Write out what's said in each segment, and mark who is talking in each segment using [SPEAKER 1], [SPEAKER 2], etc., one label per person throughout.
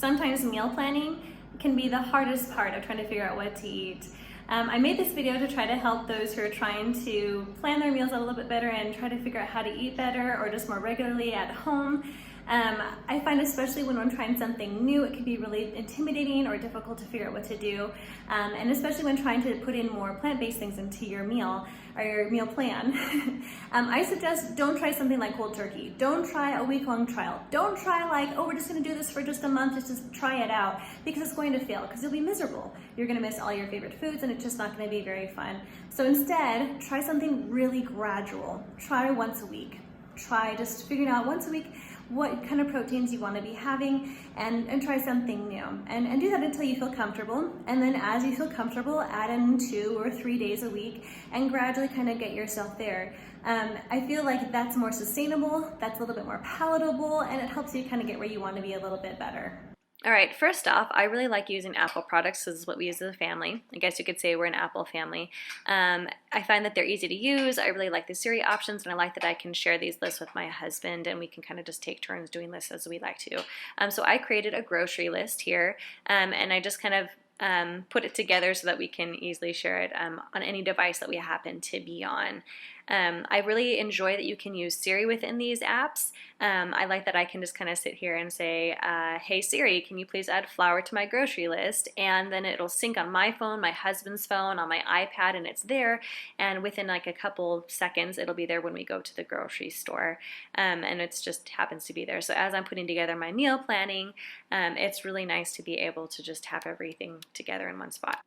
[SPEAKER 1] Sometimes meal planning can be the hardest part of trying to figure out what to eat. I made this video to try to help those who are trying to plan their meals a little bit better and try to figure out how to eat better or just more regularly at home. I find especially when I'm trying something new, it can be really intimidating or difficult to figure out what to do. And especially when trying to put in more plant-based things into your meal or your meal plan. I suggest don't try something like cold turkey. Don't try a week-long trial. Don't try like, oh, we're just gonna do this for just a month, just try it out, because it's going to fail, because you'll be miserable. You're gonna miss all your favorite foods and it's just not gonna be very fun. So instead, try something really gradual. Try once a week. Try just figuring out once a week what kind of proteins you want to be having and try something new. And do that until you feel comfortable. And then as you feel comfortable, add in 2 or 3 days a week and gradually kind of get yourself there. I feel like that's more sustainable, that's a little bit more palatable, and it helps you kind of get where you want to be a little bit better.
[SPEAKER 2] All right, first off, I really like using Apple products. This is what we use as a family. I guess you could say we're an Apple family. I find that they're easy to use. I really like the Siri options, and I like that I can share these lists with my husband, and we can kind of just take turns doing lists as we like to. So I created a grocery list here, and I just kind of put it together so that we can easily share it on any device that we happen to be on. I really enjoy that you can use Siri within these apps. I like that I can just kind of sit here and say, hey Siri, can you please add flour to my grocery list? And then it'll sync on my phone, my husband's phone, on my iPad, and it's there. And within like a couple seconds, it'll be there when we go to the grocery store. And it just happens to be there. So as I'm putting together my meal planning, it's really nice to be able to just have everything together in one spot.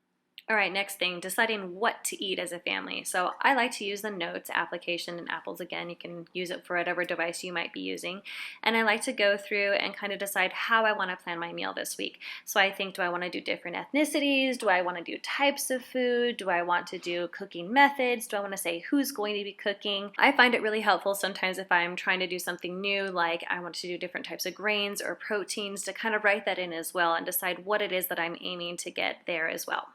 [SPEAKER 2] All right, next thing, deciding what to eat as a family. So I like to use the Notes application in Apple's. Again, you can use it for whatever device you might be using. And I like to go through and kind of decide how I want to plan my meal this week. So I think, do I want to do different ethnicities? Do I want to do types of food? Do I want to do cooking methods? Do I want to say who's going to be cooking? I find it really helpful sometimes if I'm trying to do something new, like I want to do different types of grains or proteins, to kind of write that in as well and decide what it is that I'm aiming to get there as well.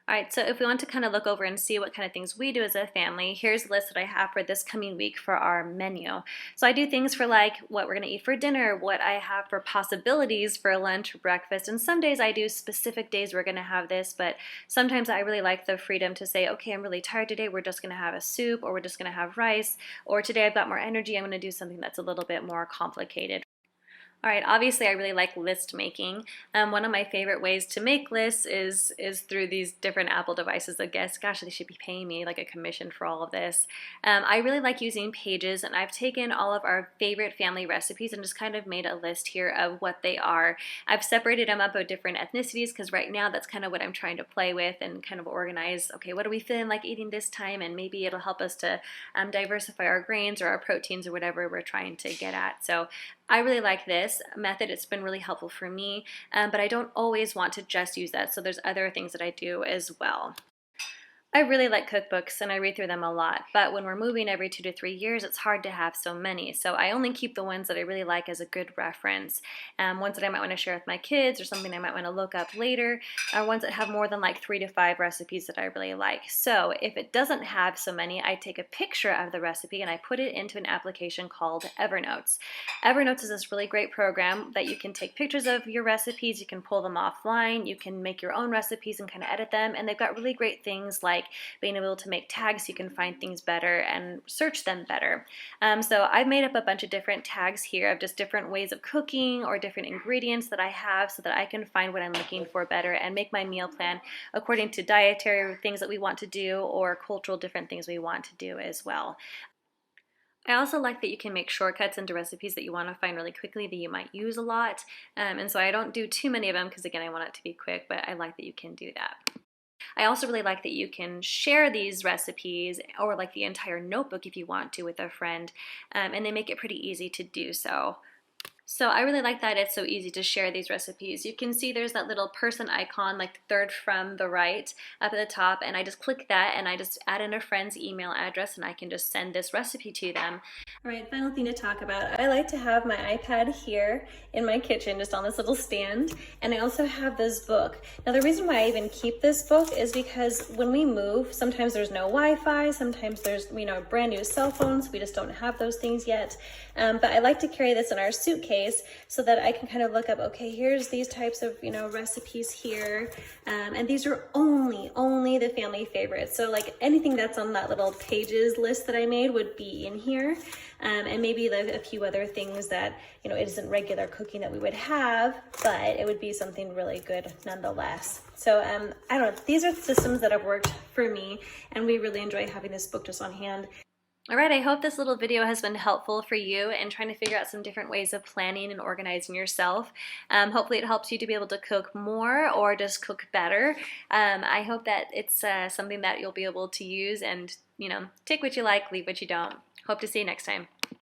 [SPEAKER 2] All right, so if we want to kind of look over and see what kind of things we do as a family, here's a list that I have for this coming week for our menu. So I do things for like what we're gonna eat for dinner, what I have for possibilities for lunch or breakfast, and some days I do specific days we're gonna have this, but sometimes I really like the freedom to say, okay, I'm really tired today, we're just gonna have a soup, or we're just gonna have rice, or today I've got more energy, I'm gonna do something that's a little bit more complicated. All right, obviously I really like list making. One of my favorite ways to make lists is through these different Apple devices. I guess, gosh, they should be paying me like a commission for all of this. I really like using Pages, and I've taken all of our favorite family recipes and just kind of made a list here of what they are. I've separated them up with different ethnicities because right now that's kind of what I'm trying to play with and kind of organize, okay, what are we feeling like eating this time? And maybe it'll help us to diversify our grains or our proteins or whatever we're trying to get at. So I really like this method. It's been really helpful for me, but I don't always want to just use that, so there's other things that I do as well. I really like cookbooks and I read through them a lot, but when we're moving every 2 to 3 years, it's hard to have so many. So I only keep the ones that I really like as a good reference. Ones that I might want to share with my kids or something I might want to look up later, or ones that have more than like 3 to 5 recipes that I really like. So if it doesn't have so many, I take a picture of the recipe and I put it into an application called Evernote. Evernote is this really great program that you can take pictures of your recipes, you can pull them offline, you can make your own recipes and kind of edit them, and they've got really great things like being able to make tags so you can find things better and search them better. So I've made up a bunch of different tags here of just different ways of cooking or different ingredients that I have so that I can find what I'm looking for better and make my meal plan according to dietary things that we want to do or cultural different things we want to do as well. I also like that you can make shortcuts into recipes that you want to find really quickly that you might use a lot. And so I don't do too many of them because, again, I want it to be quick, but I like that you can do that. I also really like that you can share these recipes or like the entire notebook if you want to with a friend, and they make it pretty easy to do so. So I really like that it's so easy to share these recipes. You can see there's that little person icon, like the third from the right up at the top, and I just click that and I just add in a friend's email address and I can just send this recipe to them.
[SPEAKER 1] All right, final thing to talk about. I like to have my iPad here in my kitchen, just on this little stand, and I also have this book. Now, the reason why I even keep this book is because when we move, sometimes there's no Wi-Fi, sometimes there's, brand new cell phones. We just don't have those things yet. But I like to carry this in our suitcase so that I can kind of look up, okay, here's these types of, recipes here. And these are only the family favorites. So like anything that's on that little pages list that I made would be in here. And maybe a few other things that, it isn't regular cooking that we would have, but it would be something really good nonetheless. So I don't know, these are systems that have worked for me, and we really enjoy having this book just on hand.
[SPEAKER 2] All right, I hope this little video has been helpful for you in trying to figure out some different ways of planning and organizing yourself. Hopefully it helps you to be able to cook more or just cook better. I hope that it's something that you'll be able to use and, take what you like, leave what you don't. Hope to see you next time.